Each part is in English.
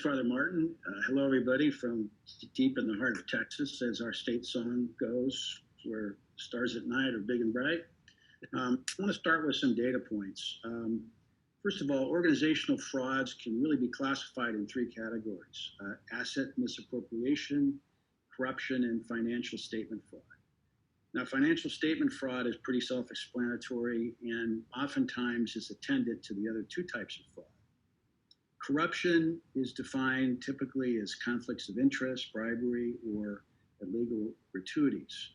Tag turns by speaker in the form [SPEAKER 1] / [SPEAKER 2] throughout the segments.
[SPEAKER 1] Father Martin. Hello, everybody from deep in the heart of Texas, as our state song goes, where stars at night are big and bright. I want to start with some data points. First of all, organizational frauds can really be classified in three categories: asset misappropriation, corruption, and financial statement fraud. Now, financial statement fraud is pretty self explanatory and oftentimes is attendant to the other two types of fraud. Corruption is defined typically as conflicts of interest, bribery, or illegal gratuities.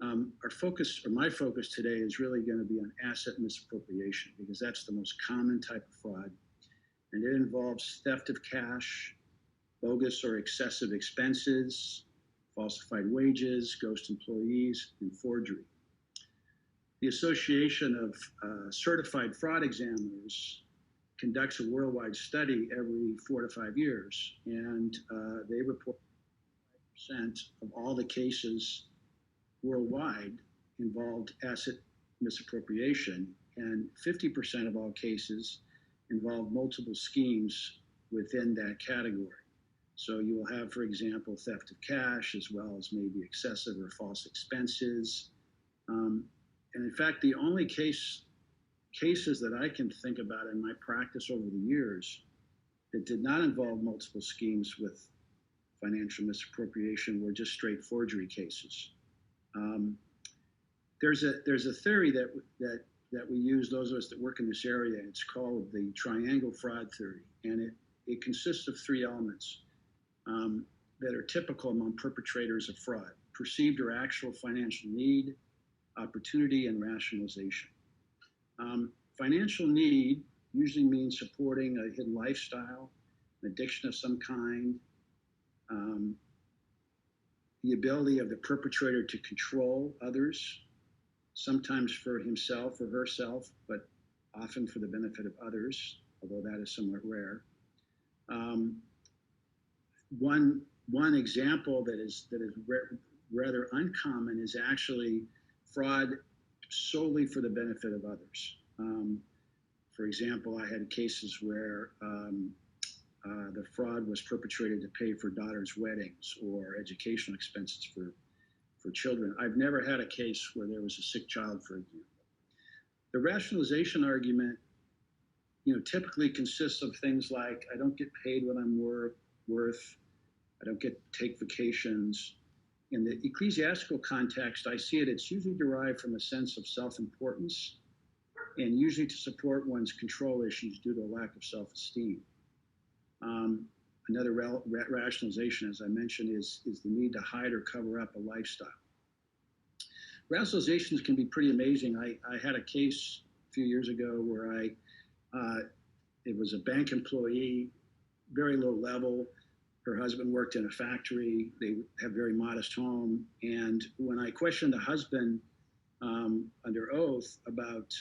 [SPEAKER 1] Our focus, or my focus today, is really going to be on asset misappropriation because that's the most common type of fraud. And it involves theft of cash, bogus or excessive expenses, falsified wages, ghost employees, and forgery. The Association of Certified Fraud Examiners conducts a worldwide study every 4 to 5 years, and they report 5% of all the cases worldwide involved asset misappropriation, and 50% of all cases involve multiple schemes within that category. So you will have, for example, theft of cash, as well as maybe excessive or false expenses. And in fact, the only cases that I can think about in my practice over the years that did not involve multiple schemes with financial misappropriation were just straight forgery cases. There's a theory that we use, those of us that work in this area. It's called the triangle fraud theory, and it consists of three elements that are typical among perpetrators of fraud: perceived or actual financial need, opportunity, and rationalization. Financial need usually means supporting a hidden lifestyle, an addiction of some kind, the ability of the perpetrator to control others, sometimes for himself or herself, but often for the benefit of others, although that is somewhat rare. One example that is rather uncommon is actually fraud solely for the benefit of others. For example, I had cases where the fraud was perpetrated to pay for daughters' weddings or educational expenses for children. I've never had a case where there was a sick child, for example. The rationalization argument, typically consists of things like, I don't get paid what I'm worth, I don't get to take vacations. In the ecclesiastical context, I see it's usually derived from a sense of self-importance and usually to support one's control issues due to a lack of self-esteem. Another rationalization, as I mentioned, is the need to hide or cover up a lifestyle. Rationalizations can be pretty amazing. I had a case a few years ago where it was a bank employee, very low level. Her husband worked in a factory. They have a very modest home. And when I questioned the husband under oath about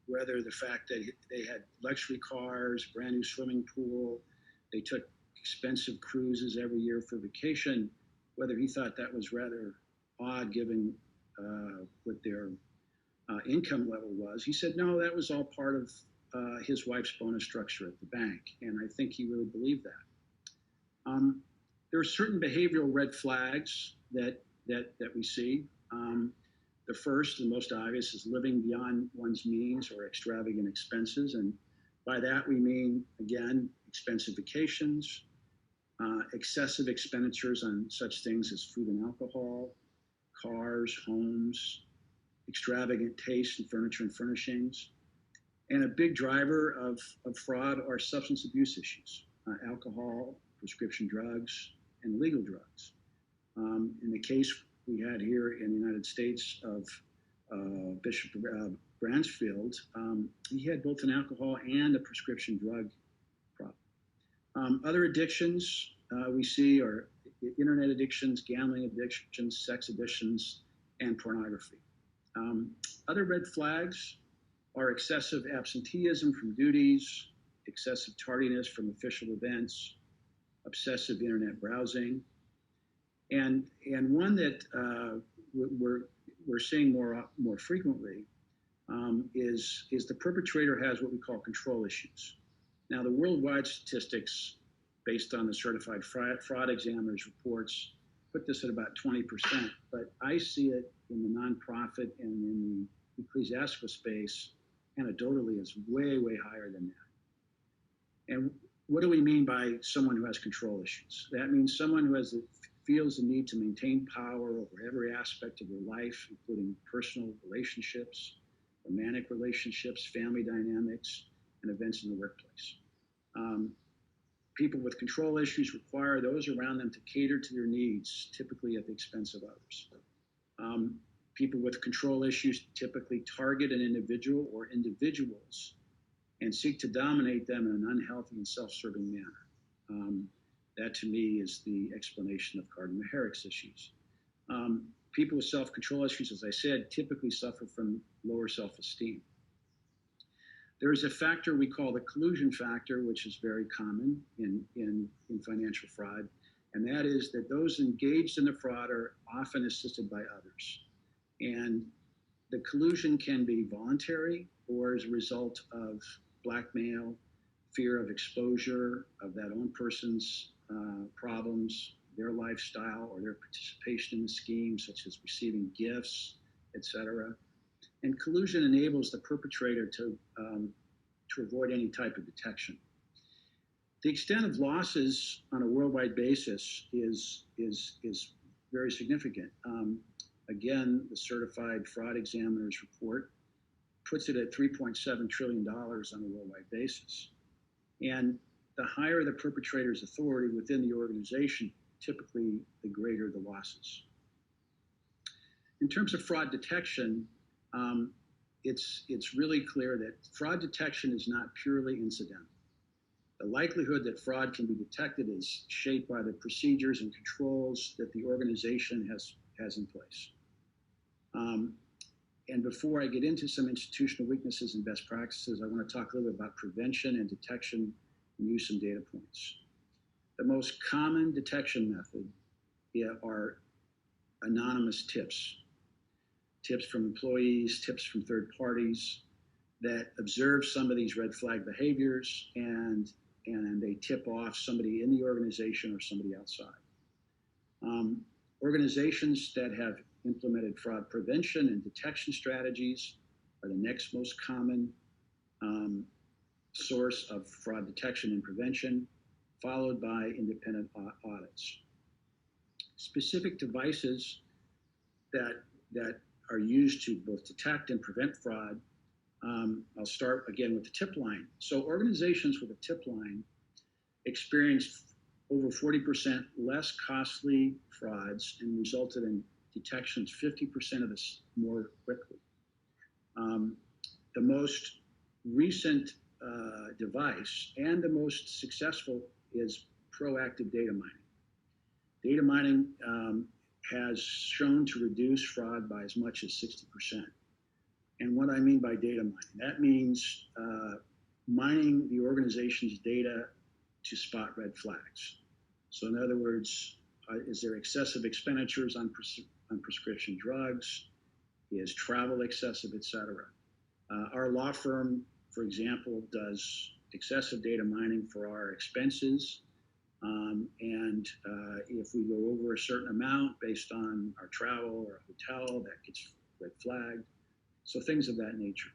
[SPEAKER 1] whether the fact that they had luxury cars, brand new swimming pool, they took expensive cruises every year for vacation, whether he thought that was rather odd given what their income level was, he said, no, that was all part of his wife's bonus structure at the bank. And I think he really believed that. There are certain behavioral red flags that we see. The first and most obvious is living beyond one's means or extravagant expenses. And by that, we mean, again, expensive vacations, excessive expenditures on such things as food and alcohol, cars, homes, extravagant taste in furniture and furnishings. And a big driver of fraud are substance abuse issues, alcohol, prescription drugs, and illegal drugs. In the case we had here in the United States of Bishop Bransfield, he had both an alcohol and a prescription drug problem. Other addictions we see are internet addictions, gambling addictions, sex addictions, and pornography. Other red flags are excessive absenteeism from duties, excessive tardiness from official events, obsessive internet browsing, and one that we're seeing more frequently is the perpetrator has what we call control issues. Now, the worldwide statistics based on the certified fraud examiner's reports, put this at about 20%. But I see it in the nonprofit and in the ecclesiastical space anecdotally as way, way higher than that. And what do we mean by someone who has control issues? That means someone who feels the need to maintain power over every aspect of their life, including personal relationships, romantic relationships, family dynamics, and events in the workplace. People with control issues require those around them to cater to their needs, typically at the expense of others. People with control issues typically target an individual or individuals and seek to dominate them in an unhealthy and self-serving manner. That, to me, is the explanation of Cardinal Herrick's issues. People with self-control issues, as I said, typically suffer from lower self-esteem. There is a factor we call the collusion factor, which is very common in financial fraud, and that is that those engaged in the fraud are often assisted by others. And the collusion can be voluntary or as a result of blackmail, fear of exposure of that own person's problems, their lifestyle, or their participation in the scheme, such as receiving gifts, etc. And collusion enables the perpetrator to avoid any type of detection. The extent of losses on a worldwide basis is very significant. Again, the certified fraud examiner's report puts it at $3.7 trillion on a worldwide basis. And the higher the perpetrator's authority within the organization, typically the greater the losses. In terms of fraud detection, it's really clear that fraud detection is not purely incidental. The likelihood that fraud can be detected is shaped by the procedures and controls that the organization has in place. And before I get into some institutional weaknesses and best practices, I want to talk a little bit about prevention and detection and use some data points. The most common detection method are anonymous tips. Tips from employees, tips from third parties that observe some of these red flag behaviors and they tip off somebody in the organization or somebody outside. Organizations that have implemented fraud prevention and detection strategies are the next most common source of fraud detection and prevention, followed by independent audits. Specific devices that are used to both detect and prevent fraud. I'll start again with the tip line. So organizations with a tip line experienced over 40% less costly frauds and resulted in detections 50% of this more quickly. The most recent device and the most successful is proactive data mining. Data mining has shown to reduce fraud by as much as 60%. And what I mean by data mining, that means mining the organization's data to spot red flags. So in other words, is there excessive expenditures on prescription drugs? Is travel excessive, et cetera? Our law firm, for example, does excessive data mining for our expenses. And if we go over a certain amount based on our travel or a hotel, that gets red flagged. So things of that nature.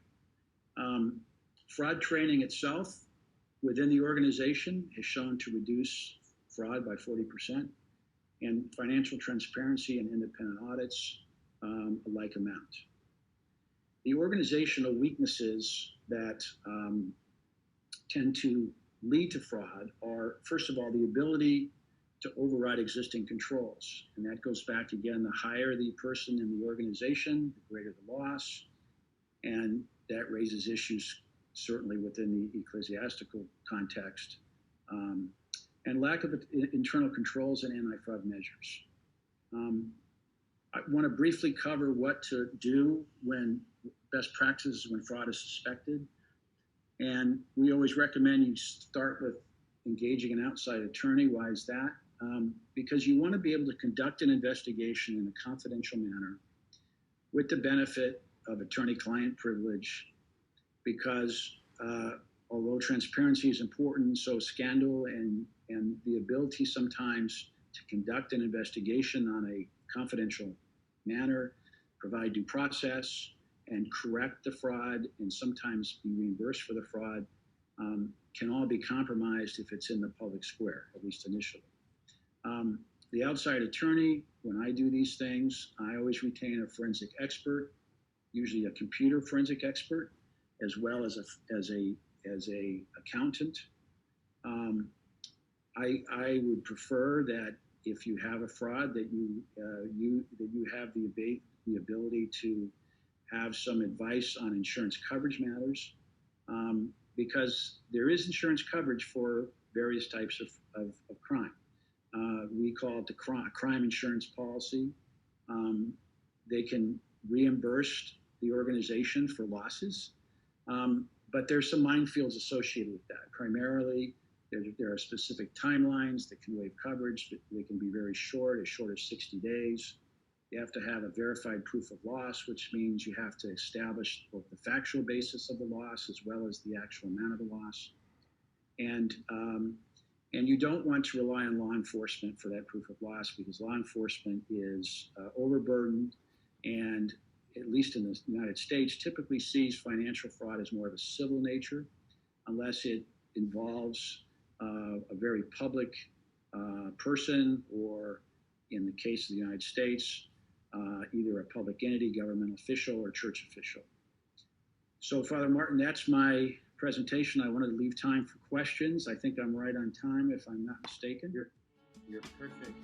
[SPEAKER 1] Fraud training itself within the organization has shown to reduce fraud by 40%, and financial transparency and independent audits a like amount. The organizational weaknesses that tend to lead to fraud are, first of all, the ability to override existing controls. And that goes back again, the higher the person in the organization, the greater the loss. And that raises issues certainly within the ecclesiastical context. And lack of internal controls and anti-fraud measures. I want to briefly cover what to do when best practices when fraud is suspected. And we always recommend you start with engaging an outside attorney. Why is that? Because you want to be able to conduct an investigation in a confidential manner with the benefit of attorney-client privilege, because although transparency is important, so scandal and and the ability sometimes to conduct an investigation on a confidential manner, provide due process, and correct the fraud, and sometimes be reimbursed for the fraud, can all be compromised if it's in the public square, at least initially. Um, the outside attorney, when I do these things, I always retain a forensic expert, usually a computer forensic expert, as well as a accountant. Um, I would prefer that if you have a fraud, that you have the ability to have some advice on insurance coverage matters, because there is insurance coverage for various types of crime. We call it the crime insurance policy. Um, they can reimburse the organization for losses, but there's some minefields associated with that. Primarily, there are specific timelines that can waive coverage. They can be very short, as short as 60 days. You have to have a verified proof of loss, which means you have to establish both the factual basis of the loss as well as the actual amount of the loss. And you don't want to rely on law enforcement for that proof of loss, because law enforcement is overburdened, and at least in the United States, typically sees financial fraud as more of a civil nature, unless it involves a very public person, or in the case of the United States, either a public entity, government official, or church official. So, Father Martin, that's my presentation. I wanted to leave time for questions. I think I'm right on time, if I'm not mistaken.
[SPEAKER 2] You're perfect.